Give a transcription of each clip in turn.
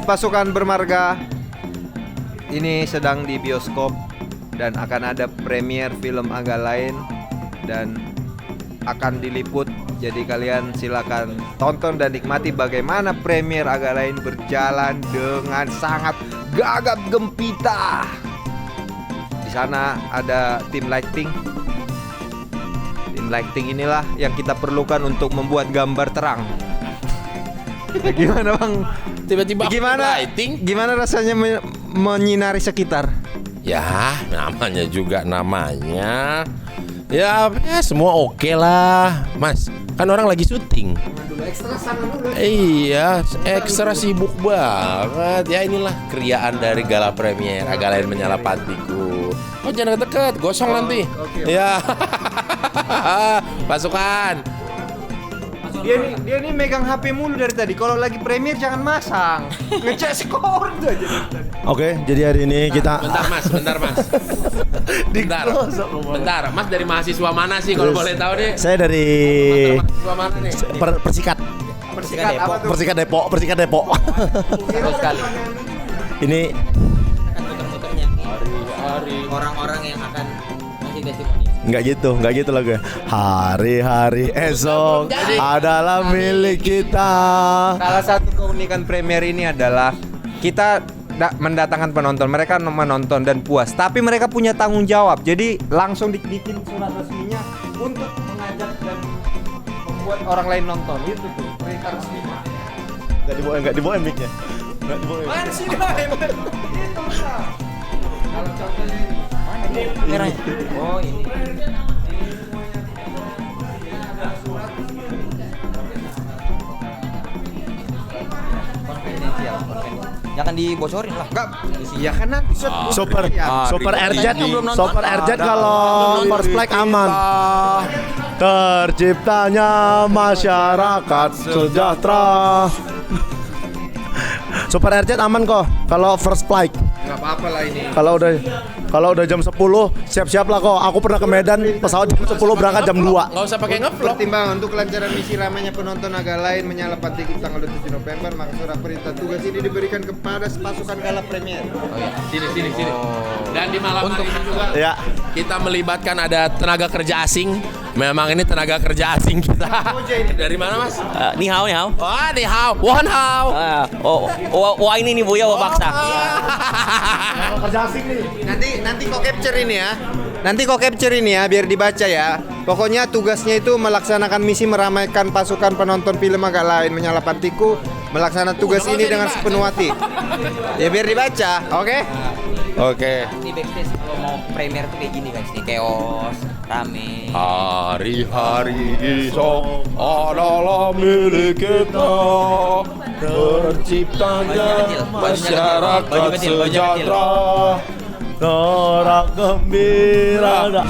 Pasukan Bermarga ini sedang di bioskop dan akan ada premier film agak lain dan akan diliput. Jadi kalian silakan tonton dan nikmati bagaimana premier agak lain berjalan dengan sangat gagap gempita. Di sana ada tim lighting. Tim lighting inilah yang kita perlukan untuk membuat gambar terang. Gimana bang? Tiba-tiba lighting? Gimana rasanya menyinari sekitar? Ya, namanya juga namanya. Ya semua oke lah, Mas. Kan orang lagi syuting. Iya, ekstra sibuk banget. Ya inilah keriaan dari gala premier Agak Lain Menyala Pantiku. Oh jangan deket, gosong nanti. Okay. Ya, pasukan. Dia nih megang HP mulu dari tadi. Kalau lagi premier jangan masang. Ngecek skor aja dari tadi. Oke, jadi hari ini kita Bentar mas. Bentar, mas dari mahasiswa mana sih kalau boleh tahu deh? saya dari Mahasiswa mana nih? Persikat. Persikat apa tuh? Persikat Depok. Seru sekali. Ini Akan muter-muternya orang-orang yang akan ngasih testimoni. nggak gitu lagu. Hari-hari esok adalah milik kita. Salah satu keunikan premier ini adalah kita mendatangkan penonton, mereka menonton dan puas, tapi mereka punya tanggung jawab. Jadi langsung dibikin surat resminya untuk mengajak dan membuat orang lain nonton. Itu tuh perintah resminya. Nggak dibawa mic-nya. Nggak dibawa. Mana sih dah? Itu lah. Kalau contohnya ini Merah. Oh ini. Konfidensial. Jangan dibocorin lah. enggak. Iya kan nanti Super RZ kalau first flag aman. Terciptanya masyarakat sejahtera. Super RZ aman kok kalau first flight. enggak apa-apa lah ini. Kalau udah jam 10 siap-siap lah kok. Aku pernah ke Medan pesawat jam 10 berangkat jam 2. Nggak usah pakai ngevlog. Pertimbangan untuk kelancaran misi ramainya penonton Agak Lain Menyala Pantiku tanggal 7 November, maka surat perintah tugas ini diberikan kepada pasukan gala premier. Oh iya, sini. Dan di malam hari ini juga Ya. kita melibatkan ada tenaga kerja asing. Memang ini tenaga kerja asing kita. Dari mana mas? Ni hao. Wah, ni hao, wan hao. Wah ini nih Buya baksa. Kerja asing nih. Nanti kok capture ini ya. Nanti kok capture ini ya biar dibaca ya. Pokoknya tugasnya itu melaksanakan misi meramaikan pasukan penonton film Agak Lain Menyala Pantiku, melaksanakan tugas ini dengan sepenuh hati. Ya biar dibaca, oke? Oke. Di backstage kalau mau premier tuh kayak gini guys, nih chaos, rame. Hari-hari esok adalah milik kita. Terciptanya masyarakat sejahtera. Norak gembira.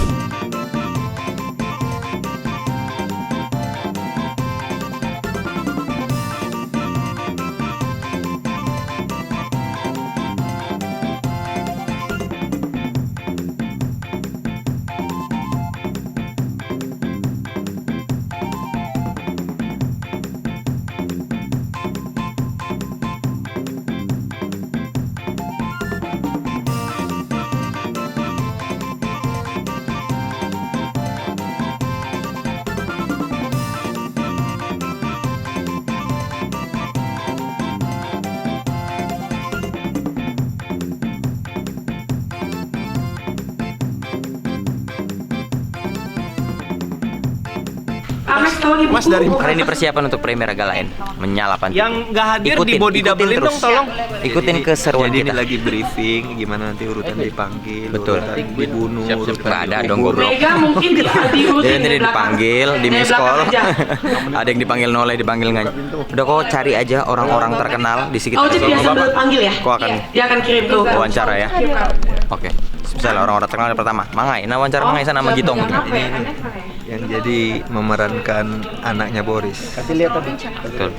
Mas dari Hari ini persiapan untuk premier Agak Lain Menyala Pantiku. yang nggak hadir di body double dong tolong. Ikutin keseruan Jadi ini kita. lagi briefing gimana nanti urutan dipanggil, Betul. urutan dibunuh, urutan Nggak ada dikubur. dong goblok. Mega mungkin kita diurutin Jadi nanti dipanggil, di Dari miss belakang call. aja. Ada yang dipanggil Noleh, dipanggil nggak. Udah kok cari aja orang-orang terkenal di sekitar. Oh, jadi biasa Bapak. panggil ya? Kok akan Dia akan kirim tuh. wawancara ya. Oke. Misalnya orang-orang terkenal yang pertama, Mangai. Nah wawancara Mangai sana sama Gitong. Ini yang jadi memerankan anaknya Boris. Betul.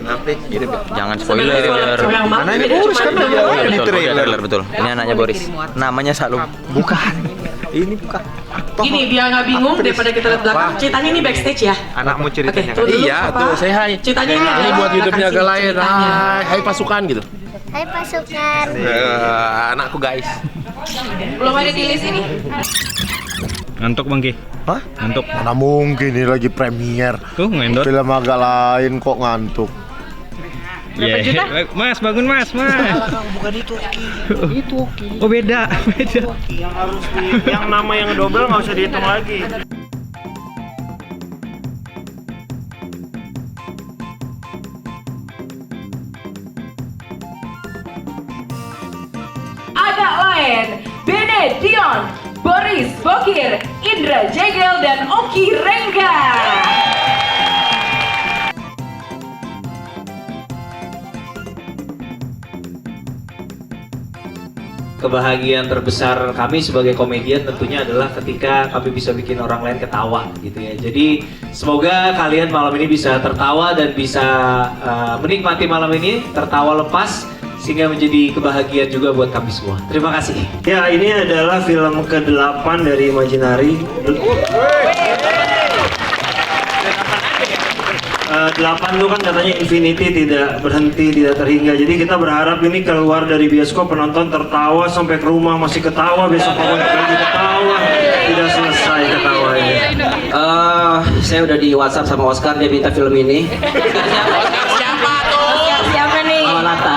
Jangan Sebenarnya spoiler. suara yang mana? Anaknya Beda Boris cuma kan yang dia. bawah. Di Betul, trailer. betul. Ini anaknya Boris. Namanya Salum. Bukan. Ini bukan. Gini, biar nggak bingung daripada kita lihat belakang. Ceritanya ini backstage ya. Anakmu ceritanya. Oke, tuh dulu Iya, apa? tuh saya hai. Ceritanya ini Ini adalah buat YouTube-nya Agak Lain. ceritanya. Hai pasukan gitu. Hai pasukan. Anakku guys. Belum ada di list ini. Ngantuk Bang Ki? Hah? Ngantuk. Mana mungkin ini lagi premier. Tuh ngendor. Film agak lain kok ngantuk. Berapa juta? Mas, bangun Mas. Bukan itu Oki. Itu Oki. Oh beda. Yang harus yang nama yang double nggak usah dihitung lagi. Agak lain, Bene Dion, Boris Bokir, Indra Jegel, dan Oki Rengga. Kebahagiaan terbesar kami sebagai komedian tentunya adalah ketika kami bisa bikin orang lain ketawa gitu ya. Jadi semoga kalian malam ini bisa tertawa dan bisa menikmati malam ini, tertawa lepas sehingga menjadi kebahagiaan juga buat kami semua. Terima kasih. Ya, ini adalah film ke-8 dari Imaginary. 8 itu kan katanya infinity, tidak berhenti, tidak terhingga. Jadi kita berharap ini keluar dari bioskop penonton tertawa sampai ke rumah masih ketawa, besok pokoknya lagi ketawa, tidak selesai ketawanya. Saya udah di WhatsApp sama Oscar, dia minta film ini. Siapa tuh? Siapa nih? Lata.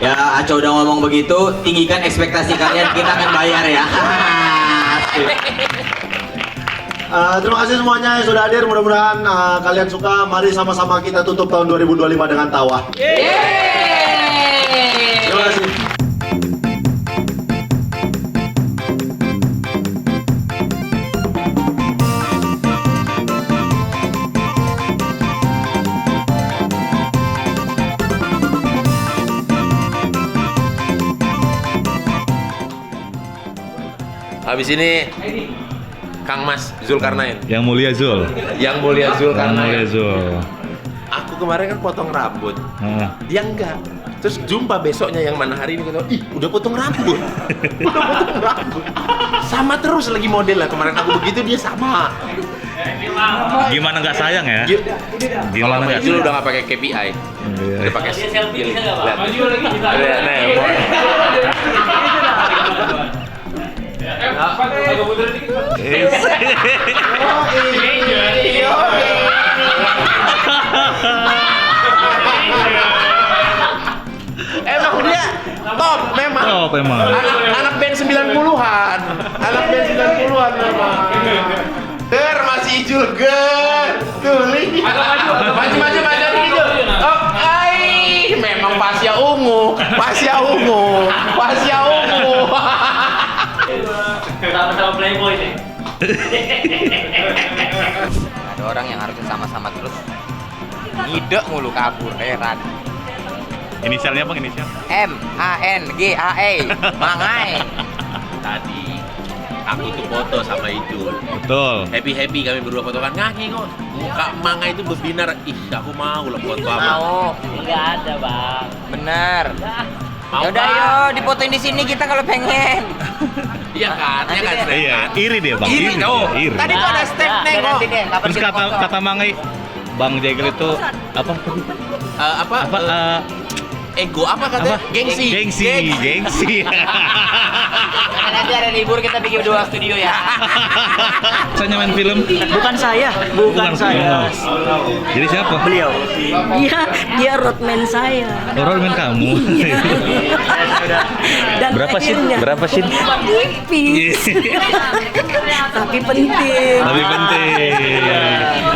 Ya, Aco udah ngomong begitu, tinggikan ekspektasi kalian, kita akan bayar ya. Terima kasih semuanya yang sudah hadir. Mudah-mudahan kalian suka. Mari sama-sama kita tutup tahun 2025 dengan tawa. Terima kasih. Habis ini Kang Mas Zulkarnain. Yang mulia Zul. Yang mulia Yang mulia Zulkarnain. Zul. Aku kemarin kan potong rambut. Dia enggak. Terus jumpa besoknya yang mana hari ini kata, ih udah potong rambut. Udah potong rambut. Sama terus lagi model lah. Kemarin aku begitu dia sama. Gimana nggak sayang ya? Kalau Gimana sama nggak Ijul sayang? udah nggak pakai KPI. Udah pakai skill. Lihat. Maju lagi kita. Lihat, nih, boy. Agak mundur dikit. Emang dia top memang. Top emang. Anak band 90-an. Anak band 90-an memang. Ger masih Ijul ger. Tuh lihat. Maju Ijul. Oh, ai, memang Pasya ungu. Sama-sama playboy nih. Ada orang yang harusnya sama-sama terus ngide mulu kabur, heran. Inisialnya apa inisial? MANGAE, Mangai. Tadi aku tuh foto sama Ijul. Betul. Happy kami berdua foto kan ngaki kok. Muka Manga itu berbinar. Ih, aku mau lah foto sama. Mau? Enggak ada, Bang. Bener. Mau Yaudah Bang. yuk, dipotoin di sini kita kalau pengen. Iya kan? Iya kan? Iya, iri dia bang. Iri dong. Iri. Tadi tuh ada step nengok. Nanti deh, kapan Terus kita foto? kata Mangai, Bang Jegel itu apa? Apa? Apa? Ego apa katanya? Gengsi. Gengsi. Nanti ada libur kita bikin dua studio ya. Saya main film. Bukan saya. Jadi siapa? Beliau. Dia roadman saya. Orang main kamu. Dan Berapa sih? akhirnya Berapa sih? tipis. Tapi penting. Lebih penting.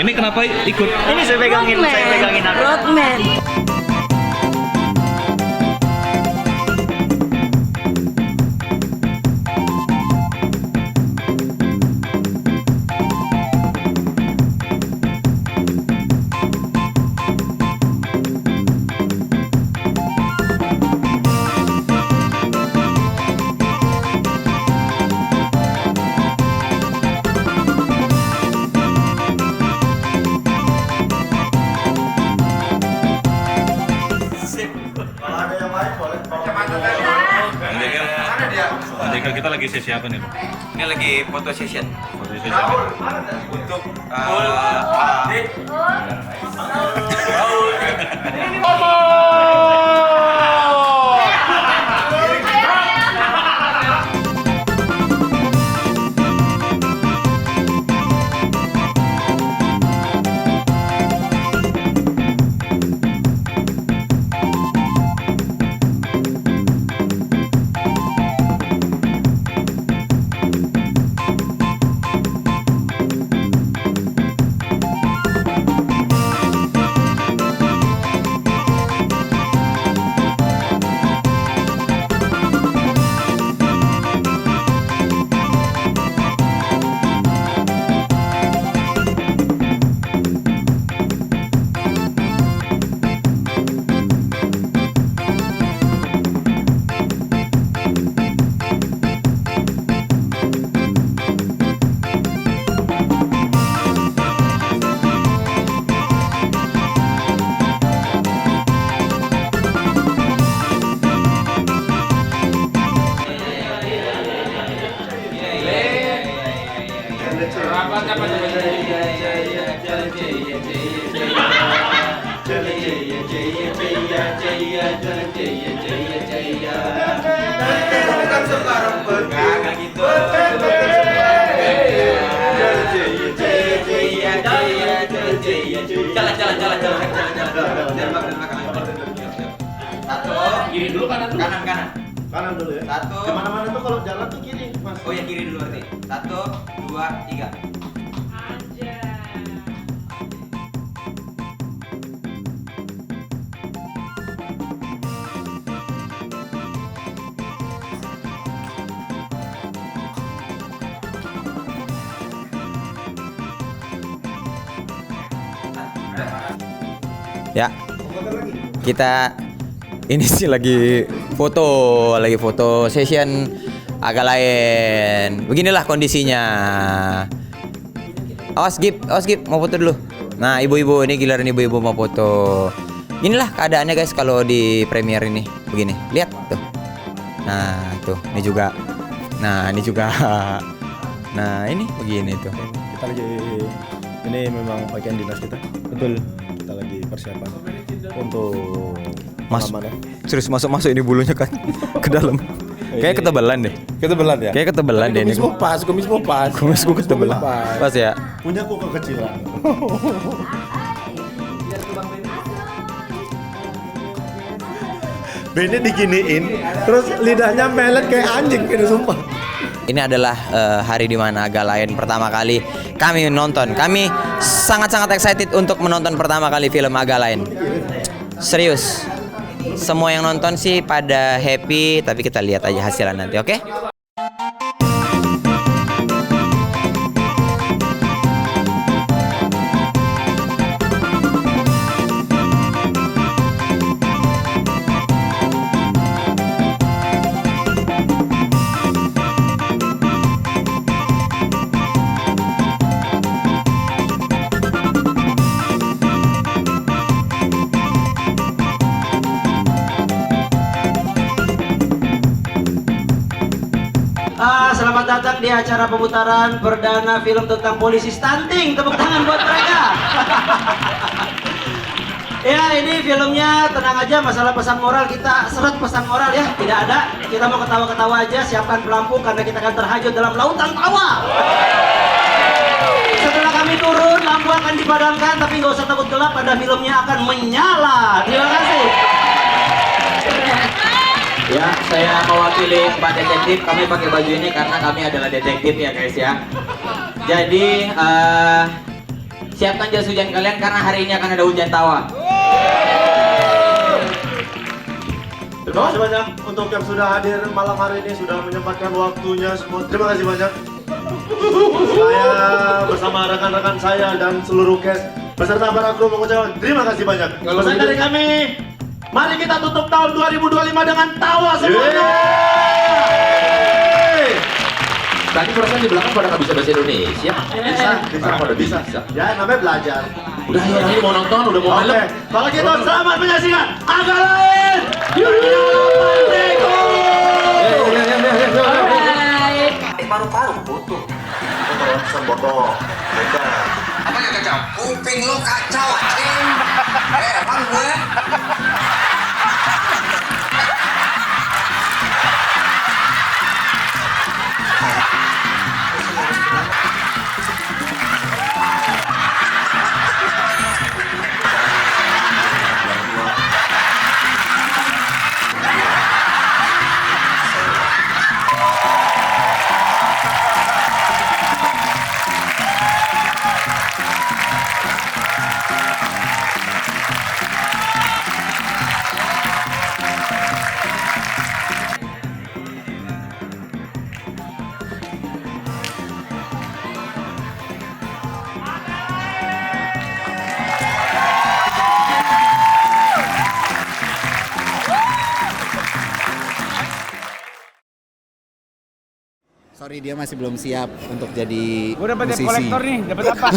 Ini kenapa ikut? Ini saya pegangin aku. Roadman. Bang Jegel kita lagi sesi apa nih? Ini lagi foto session. Foto sesi apa? Untuk Ngomong. Iya cuy. Jalan. Dari belakang. Satu. Kiri dulu kanan dulu. Kanan. Kanan dulu ya. Satu. Kemana-mana tuh kalau jalan tuh kiri, Mas. Oh ya kiri dulu berarti. 1, 2, 3. Ya, kita ini sih lagi foto session agak lain. Beginilah kondisinya. Awas Gip, mau foto dulu. Nah, ibu-ibu ini giliran ibu-ibu mau foto. Inilah keadaannya guys kalau di premiere ini. Begini, lihat tuh. Nah, tuh, ini juga. Nah, ini juga. Nah, ini begini tuh. Kita lagi ini memang pakaian dinas kita. Betul. Kita lagi persiapan untuk pengamanan. Serius masuk ini bulunya kan ke dalam. Kayak ketebalan deh. Ketebalan ya? Kayak ketebalan deh ini. Kumismu pas. Kumisku ketebalan. Pas ya. Punya aku kekecilan. Bene diginiin, terus lidahnya melet kayak anjing ini sumpah. Ini adalah hari di mana Agak Lain pertama kali kami nonton. Kami sangat-sangat excited untuk menonton pertama kali film Agak Lain. Serius. Semua yang nonton sih pada happy, tapi kita lihat aja hasilnya nanti, oke? Selamat datang di acara pemutaran perdana film tentang polisi stunting. Tepuk tangan buat mereka. Ya, ini filmnya tenang aja, masalah pesan moral kita seret pesan moral ya, tidak ada. Kita mau ketawa-ketawa aja, siapkan pelampung karena kita akan terhajut dalam lautan tawa. Setelah kami turun, lampu akan dipadamkan, tapi nggak usah takut gelap, pada filmnya akan menyala. Terima kasih. Ya, saya mewakili Pak Detektif. Kami pakai baju ini karena kami adalah detektif ya guys ya. Jadi siapkan jas hujan kalian karena hari ini akan ada hujan tawa. Terima kasih banyak untuk yang sudah hadir malam hari ini, sudah menyempatkan waktunya semua. Terima kasih banyak. Saya bersama rekan-rekan saya dan seluruh cast beserta para kru mengucapkan terima kasih banyak. Pesan dari kami, mari kita tutup tahun 2025 dengan tawa semuanya. Tadi perasaan di belakang pada nggak bisa bahasa Indonesia. Bisa. Pada bisa. Ya, namanya belajar. Udah ya, ini mau nonton, udah mau Oke, malam. kalau gitu selamat menyaksikan Agak Lain. Paru-paru butuh. Pesan botol. Apa yang kacau? Kuping lo kacau, cing. Emang gue. Sorry, dia masih belum siap untuk jadi Gue dapat debt musisi. collector nih, dapat apa?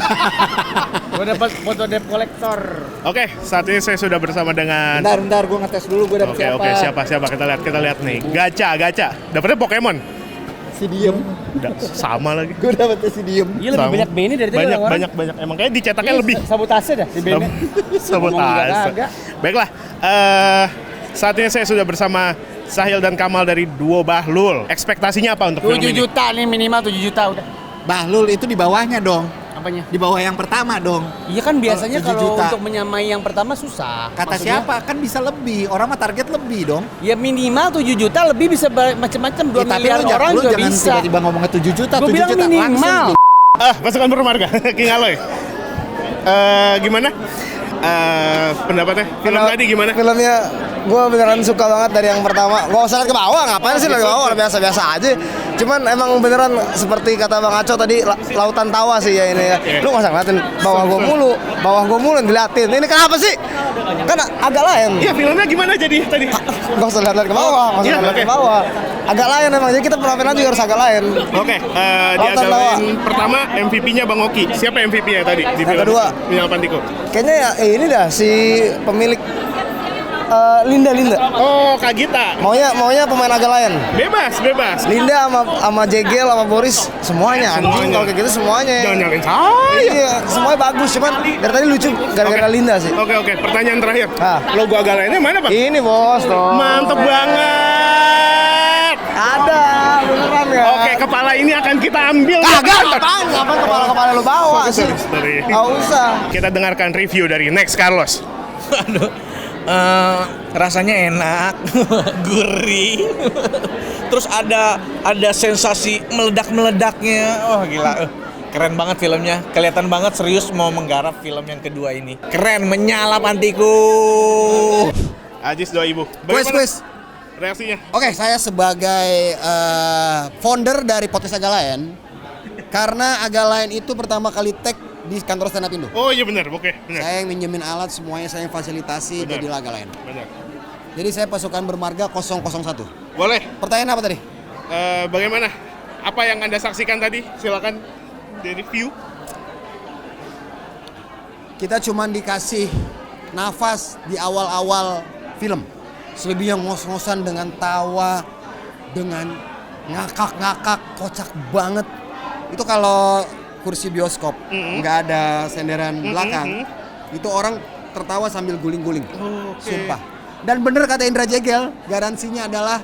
Gue dapat foto debt collector. Oke, saat ini saya sudah bersama dengan. Bentar, gue ngetes dulu gue dapet siapa. Oke, siapa? Kita lihat nih. Gacha. Dapetnya Pokemon. Si Diem. Sama lagi. Gue dapetnya si Diem. Iya, lebih banyak Bene dari tadi orang-orang. Banyak. Emang kayaknya dicetaknya Iya, lebih. Sabotase dah si Bene. Sabotase. Baiklah, saat ini saya sudah bersama Sahil dan Kamal dari Duo Bahlul. Ekspektasinya apa untuk film ini? 7 juta nih, minimal 7 juta udah. Bahlul itu di bawahnya dong. Apa apanya? Di bawah yang pertama dong. Iya kan biasanya 7 kalau juta. untuk menyamai yang pertama susah. Kata Maksudnya, siapa? Kan bisa lebih. Orang mah target lebih dong. Ya minimal 7 juta lebih bisa macam-macam 2 Tapi miliar lu orang lu juga jangan bisa. tiba-tiba ngomongnya 7 juta, Gua 7 bilang juta minimal. langsung. Pasukan bermarga, King Aloy. Gimana? Pendapatnya? Film tadi gimana? Filmnya gue beneran suka banget dari yang pertama. Gak usah lihat ke bawah, ngapain sih lihat ke bawah, biasa-biasa aja. Cuman emang beneran seperti kata Bang Aco tadi, lautan tawa sih ya ini ya. Lu gak usah ngeliatin bawah gue mulu yang diliatin. Ini kenapa sih? Kan agak lain. Iya, filmnya gimana jadi tadi? Gak usah lihat ke bawah, gak usah lihat ke bawah. Agak lain emang, jadi kita penampilan juga harus agak lain. Oke, di Agalain pertama MVP-nya Bang Oki. Siapa MVP-nya tadi? Di Yang kedua. Minal Pantiko. Kayaknya ya ini dah si pemilik Linda. Oh, Kak Gita. Maunya pemain agak lain. Bebas. Linda sama Jegel sama Boris semuanya anjing kalau kayak gitu semuanya. Jangan nyalain saya. Iya, semuanya bagus cuman dari tadi lucu gara-gara Linda sih. Oke, pertanyaan terakhir. Logo Agalainnya mana, Bang? Ini bos tuh. Mantep banget. Ada, beneran ya. Oke, kepala ini akan kita ambil. Kagak, ngapain kepala lu bawa sih? Sorry. Nggak usah. Kita dengarkan review dari Next Carlos. Aduh, rasanya enak, gurih. Terus ada sensasi meledak-meledaknya. Wah gila, keren banget filmnya. Kelihatan banget serius mau menggarap film yang kedua ini. Keren, menyala Pantiku. Ajis 2000. Kuis. Reaksinya? Oke, saya sebagai founder dari podcast Agalain, karena Agalain itu pertama kali tag di kantor stand up Indo. Oh iya benar. Saya yang minjemin alat, semuanya saya yang fasilitasi, jadilah Agalain. Benar. Jadi saya pasukan bermarga 001. Boleh. Pertanyaan apa tadi? Bagaimana? Apa yang Anda saksikan tadi? Silakan di review. Kita cuman dikasih nafas di awal-awal film. Selebihnya ngos-ngosan dengan tawa, dengan ngakak-ngakak, kocak banget. Itu kalau kursi bioskop, nggak ada senderan belakang, itu orang tertawa sambil guling-guling. Sumpah. Dan bener kata Indra Jegel, garansinya adalah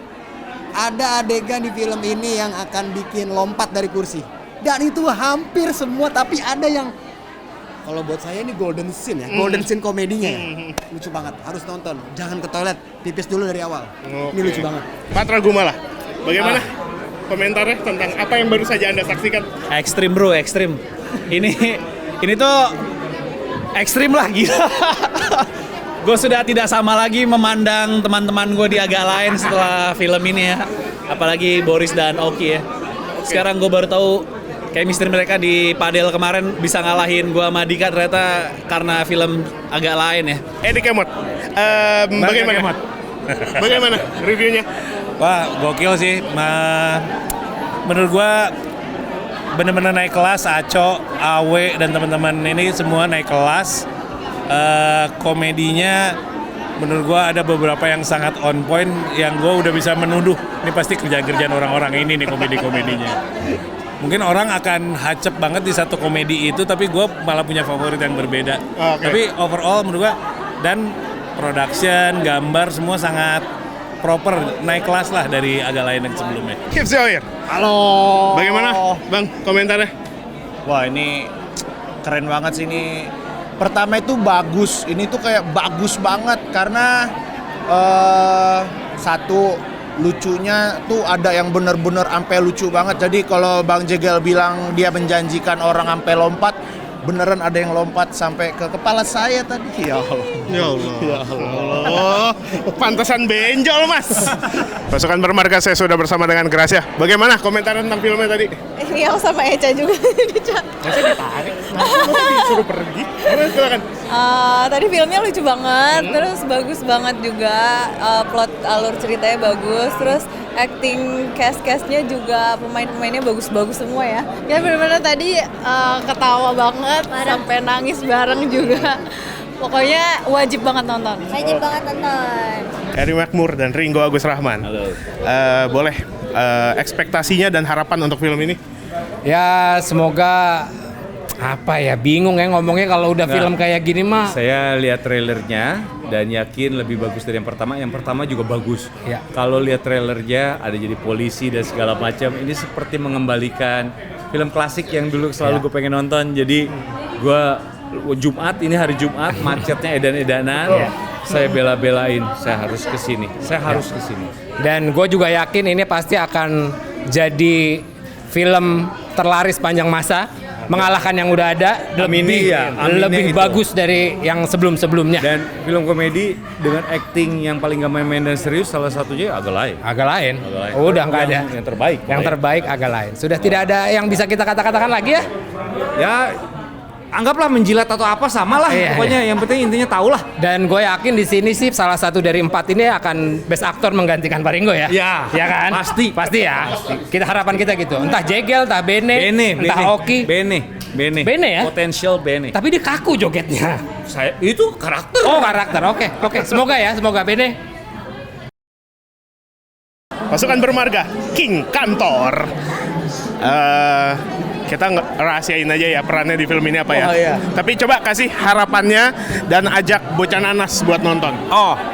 ada adegan di film ini yang akan bikin lompat dari kursi. Dan itu hampir semua, tapi ada yang kalau buat saya ini golden scene ya, golden scene komedinya ya. Lucu banget, harus nonton. Jangan ke toilet, pipis dulu dari awal. Ini lucu banget. Patra Gumala, bagaimana komentarnya tentang apa yang baru saja Anda saksikan? Ekstrim bro, ekstrim. Ini tuh ekstrim lah gila. Gue sudah tidak sama lagi memandang teman-teman gue di Agalain setelah film ini ya. Apalagi Boris dan Oki ya. Sekarang gue baru tahu chemistry mereka di Padel kemarin bisa ngalahin gue sama Dika ternyata karena film Agalain ya. Edi Kemot, bagaimana reviewnya? Wah, gokil sih. Menurut gua bener-bener naik kelas. Aco, Awe, dan teman-teman ini semua naik kelas. Komedinya menurut gua ada beberapa yang sangat on point yang gua udah bisa menuduh ini pasti kerjaan-kerjaan orang-orang ini nih komedi-komedinya. Mungkin orang akan hacep banget di satu komedi itu, tapi gue malah punya favorit yang berbeda. Tapi overall menurut gue, dan production, gambar semua sangat proper, naik kelas lah dari Agalain yang sebelumnya. Kip Zohir. Halo. Bagaimana Bang komentarnya? Wah ini keren banget sih ini. Pertama itu bagus, ini tuh kayak bagus banget karena satu lucunya tuh ada yang bener-bener ampe lucu banget. Jadi kalau Bang Jegel bilang dia menjanjikan orang ampe lompat, beneran ada yang lompat sampai ke kepala saya tadi. Ya Allah. Ya Allah. Pantesan benjol mas. Pasukan bermarga, saya sudah bersama dengan Gracia. Bagaimana komentar tentang filmnya tadi? Iya sama Eca juga. Masa ditarik? Masa disuruh pergi? Silakan. Tadi filmnya lucu banget, terus bagus banget juga, plot alur ceritanya bagus, terus acting cast-castnya juga pemain-pemainnya bagus-bagus semua ya. Ya benar-benar tadi ketawa banget, sampai nangis bareng juga. Pokoknya wajib banget nonton. Wajib banget nonton. Eri Makmur dan Ringo Agus Rahman. Boleh ekspektasinya dan harapan untuk film ini? Ya semoga apa ya, bingung ya ngomongnya kalau udah film kayak gini mah. Saya lihat trailernya dan yakin lebih bagus dari yang pertama. Yang pertama juga bagus. Ya. Kalau lihat trailernya ada jadi polisi dan segala macam. Ini seperti mengembalikan film klasik yang dulu selalu gue pengen nonton. Jadi gue Jumat, ini hari Jumat, macetnya edan-edanan. Saya bela-belain, saya harus kesini. Dan gue juga yakin ini pasti akan jadi film terlaris panjang masa, mengalahkan yang udah ada, lebih bagus dari yang sebelum-sebelumnya. Dan film komedi dengan acting yang paling gak main-main dan serius, salah satunya Agak Lain. Udah nggak ada. Yang terbaik. Yang terbaik Agak Lain. Sudah tidak ada yang bisa kita katakan lagi ya? Ya, anggaplah menjilat atau apa sama lah. Pokoknya yang penting intinya tahu lah. Dan gue yakin di sini sih salah satu dari 4 ini akan best aktor menggantikan Paringo ya. Ya kan? Pasti ya. Kita harapan kita gitu. Entah Jegel, entah Bene, entah Oki. Bene ya. Potential Bene. Tapi dia kaku jogetnya. Saya itu karakter. Oh, karakter. Oke. Semoga Bene. Pasukan bermarga King Kantor. Kita rahasiain aja ya perannya di film ini apa ya. Tapi coba kasih harapannya dan ajak bocah nanas buat nonton.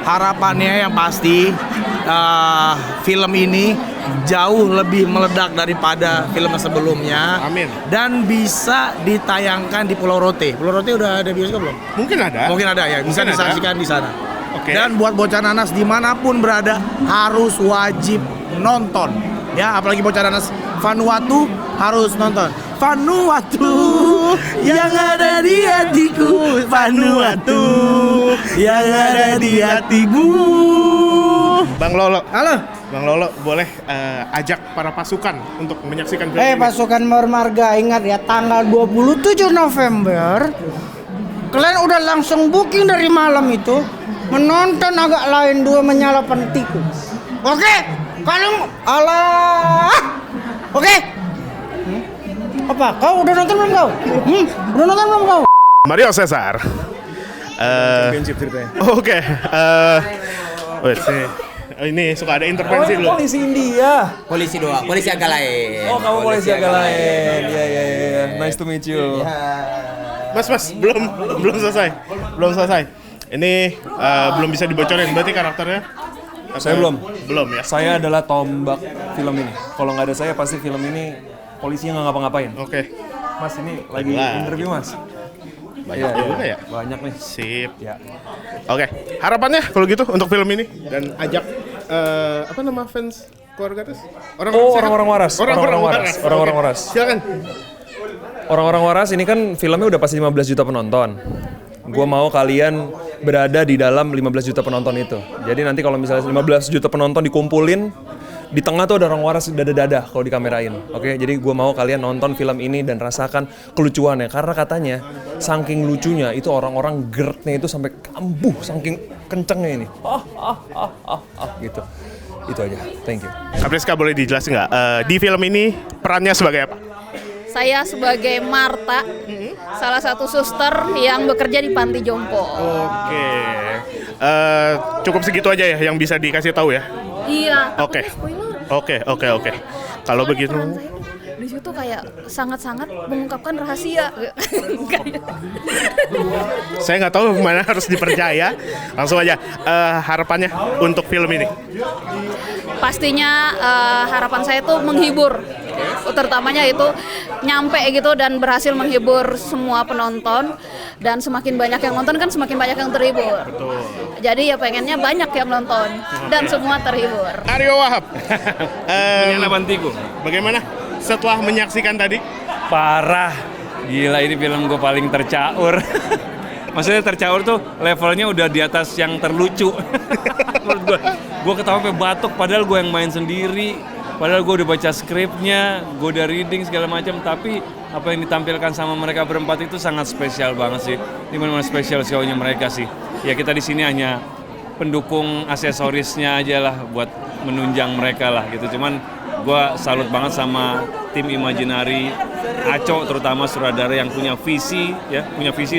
Harapannya yang pasti film ini jauh lebih meledak daripada film sebelumnya. Amin. Dan bisa ditayangkan di Pulau Rote. Pulau Rote udah ada bioskop belum? Mungkin ada ya, bisa disaksikan di sana. Oke. Dan buat bocah nanas dimanapun berada harus wajib nonton. Ya, apalagi bocah nanas Vanuatu harus nonton. Vanuatu yang ada di hatiku, Vanuatu yang ada di hatimu. Bang Lolo. Halo. Bang Lolo, boleh ajak para pasukan untuk menyaksikan film ini? Pasukan bermarga, ingat ya, tanggal 27 November kalian udah langsung booking dari malam itu menonton Agak Lain 2 Menyalakan Tikus. Oke? Kalian Oke? Apa? Kau udah nonton belum kau? Udah nonton belum kau? Mario Cesar. Championship ceritanya. Oke. Ini suka ada intervensi dulu. Polisi India. Polisi doang, polisi Agak Lain. Oh, kamu polisi Agak Lain. Iya. Nice to meet you. Mas, belum selesai. Ini belum bisa dibocorin, berarti karakternya? Saya belum ya. Saya adalah tombak film ini. Kalau nggak ada saya pasti film ini polisinya nggak ngapa-ngapain. Oke. Mas ini lagi interview mas. Banyak juga ya? Banyak nih. Sip. Oke. Harapannya kalau gitu untuk film ini dan ajak apa nama fans keluarga terus? Orang-orang waras. Orang-orang waras. Silakan. Orang-orang waras ini kan filmnya udah pasti 15 juta penonton. Gua mau kalian berada di dalam 15 juta penonton itu. Jadi nanti kalau misalnya 15 juta penonton dikumpulin, di tengah tuh ada orang waras dada-dada kalau dikamerain. Oke, jadi gua mau kalian nonton film ini dan rasakan kelucuannya. Karena katanya saking lucunya itu orang-orang gerdnya itu sampai kambuh saking kencengnya ini. Gitu. Itu aja. Thank you. Kapriska, boleh dijelasin nggak di film ini perannya sebagai apa? Saya sebagai Marta, salah satu suster yang bekerja di panti jompo. Oke. Cukup segitu aja ya yang bisa dikasih tahu ya? Iya. Oke. Kalau begitu Di situ kayak sangat-sangat mengungkapkan rahasia. saya nggak tahu mana harus dipercaya. Langsung aja harapannya untuk film ini. Pastinya harapan saya tuh menghibur. Terutamanya itu nyampe gitu dan berhasil menghibur semua penonton, dan semakin banyak yang nonton kan semakin banyak yang terhibur. Betul. Jadi ya pengennya banyak yang nonton dan semua terhibur. Aryo Wahab. Bagaimana setelah menyaksikan tadi? Parah. Gila, ini film gue paling tercaur. Maksudnya tercaur tuh levelnya udah di atas yang terlucu. Menurut gue ketawa sampai batuk, padahal gue yang main sendiri. Padahal gue udah baca skripnya, gue udah reading segala macam, tapi apa yang ditampilkan sama mereka berempat itu sangat spesial banget sih. Dimana spesial show-nya mereka sih. Ya kita di sini hanya pendukung aksesorisnya aja lah buat menunjang mereka lah gitu. Cuman gue salut banget sama tim Imaginary, Aco terutama sutradara yang punya visi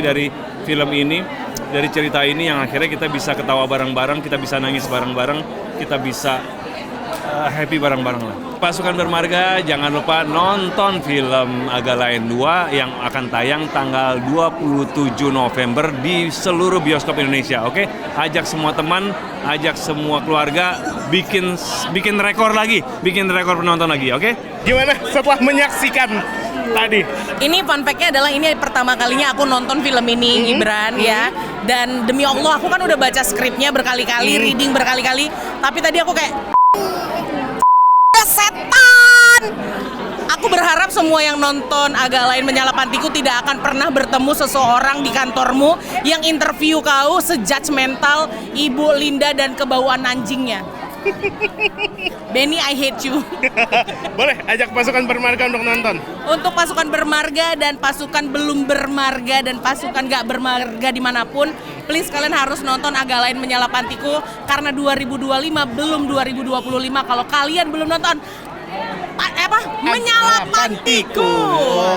dari film ini, dari cerita ini yang akhirnya kita bisa ketawa bareng-bareng, kita bisa nangis bareng-bareng, kita bisa happy bareng-bareng lah. Pasukan Bermarga, jangan lupa nonton film Agak Lain 2 yang akan tayang tanggal 27 November di seluruh bioskop Indonesia. Oke? Ajak semua teman, ajak semua keluarga, bikin rekor lagi, bikin rekor penonton lagi, oke? Gimana setelah menyaksikan tadi. Ini fun fact-nya adalah ini pertama kalinya aku nonton film ini, Gibran ya. Dan demi Allah aku kan udah baca skripnya berkali-kali, reading berkali-kali. Tapi tadi aku kayak setan. Aku berharap semua yang nonton Agak Lain Menyala Pantiku tidak akan pernah bertemu seseorang di kantormu yang interview kau sejudgmental Ibu Linda dan kebauan anjingnya. Benny, I hate you. Boleh ajak pasukan bermarga untuk nonton. Untuk pasukan bermarga dan pasukan belum bermarga dan pasukan gak bermarga dimanapun, please kalian harus nonton Agak Lain Menyala Pantiku karena 2025 belum 2025. Kalau kalian belum nonton Menyala Pantiku.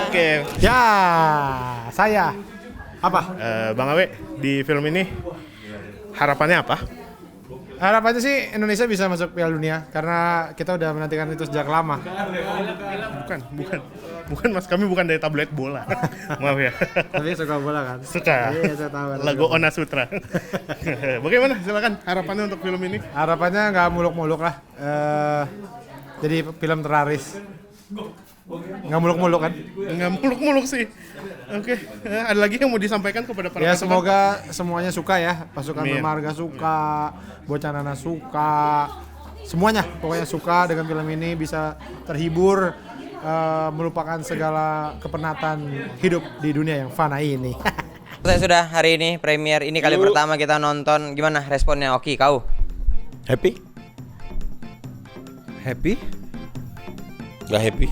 Oke. Ya, saya apa? Bang Awe, di film ini harapannya apa? Harapannya sih Indonesia bisa masuk Piala Dunia karena kita udah menantikan itu sejak lama. Bukan Mas, kami bukan dari tablet bola. Maaf ya. Tapi suka bola kan? Suka. Iya, saya tahu. Lagu Ona Sutra. Bagaimana? Silakan harapannya untuk film ini. Harapannya nggak muluk-muluk lah. Jadi film terlaris. Nggak muluk-muluk kan? Nggak muluk-muluk sih. Oke. Ada lagi yang mau disampaikan kepada para ya pasukan? semoga semuanya suka ya. Pasukan Amin. bermarga suka, Bocah Nana suka, semuanya pokoknya suka dengan film ini, bisa terhibur, melupakan segala kepenatan hidup di dunia yang fana ini. Saya sudah hari ini premier, ini kali pertama kita nonton. Gimana responnya Oki, kau? Happy? Happy? Gak happy.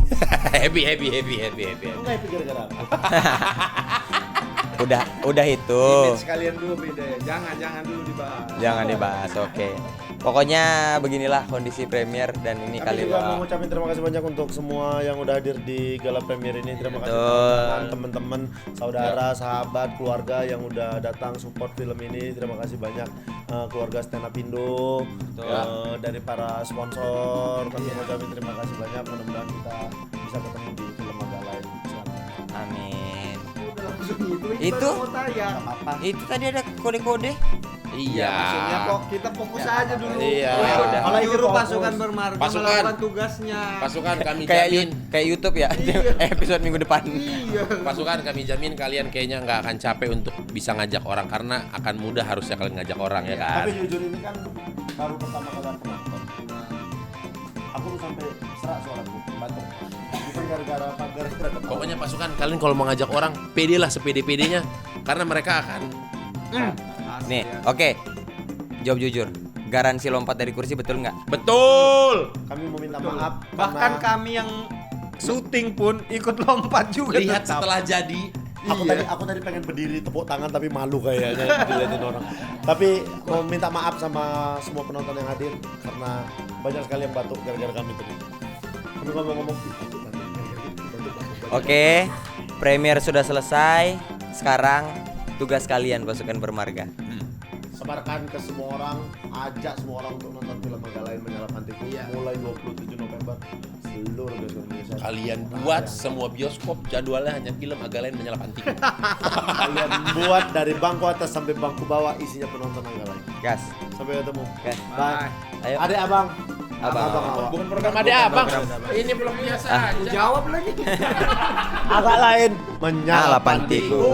happy. Enggak happy gara-gara apa? Udah itu. Image kalian dulu beda ya. Jangan dulu dibahas. Jangan dibahas, oke. Pokoknya beginilah kondisi premier dan ini Kami kali juga mau ngucapin terima kasih banyak untuk semua yang udah hadir di gala premier ini. Terima kasih teman-teman, saudara, sahabat, keluarga yang udah datang support film ini. Terima kasih banyak keluarga Stand Up Indo, dari para sponsor. Kami ngucapin terima kasih banyak. Mudah-mudahan kita bisa ketemu di film Agak Lain. Amin. Itu Itu tadi ada kode-kode. Iya. Maksudnya kok kita fokus aja dulu. Iya. Kalau Nyuruh pasukan bermarga melakukan tugasnya. Pasukan kami Kayak jamin. kayak YouTube ya. Episode minggu depan. Pasukan kami jamin kalian kayaknya nggak akan capek untuk bisa ngajak orang karena akan mudah harusnya kalian ngajak orang ya kan. Tapi jujur ini kan baru pertama kali aku nonton. Aku tuh sampai serak suaraku, batuk. Bukan gara-gara apa, gara-gara ketawa. Pokoknya pasukan kalian kalau mau ngajak orang pede lah sepede-pedenya karena mereka akan Nih, oke. Jawab jujur. Garansi lompat dari kursi betul nggak? Betul. Kami mau minta maaf. Bahkan kami yang syuting pun ikut lompat juga. Lihat tetap. setelah jadi. Aku tadi pengen berdiri tepuk tangan tapi malu kayaknya dilihatin orang. Tapi mau minta maaf sama semua penonton yang hadir karena banyak sekali yang batuk gara-gara kami tadi. Kami ngomong-ngomong batuk. Oke. Premier sudah selesai. Sekarang tugas kalian pasukan bermarga. Sebarkan ke semua orang, ajak semua orang untuk nonton film Agak Lain Menyala Pantiku mulai 27 November seluruh bioskop Indonesia. Kalian buat semua bioskop jadwalnya hanya film Agak Lain Menyala Pantiku. Kalian buat dari bangku atas sampai bangku bawah isinya penonton Agak Lain. Gas. Sampai ketemu. Gas. Bye. Ayo. Adek abang. Abang. Bukan program Adek Abang. Ini belum biasa aja. Jawab lagi. Agak Lain Menyala Pantiku.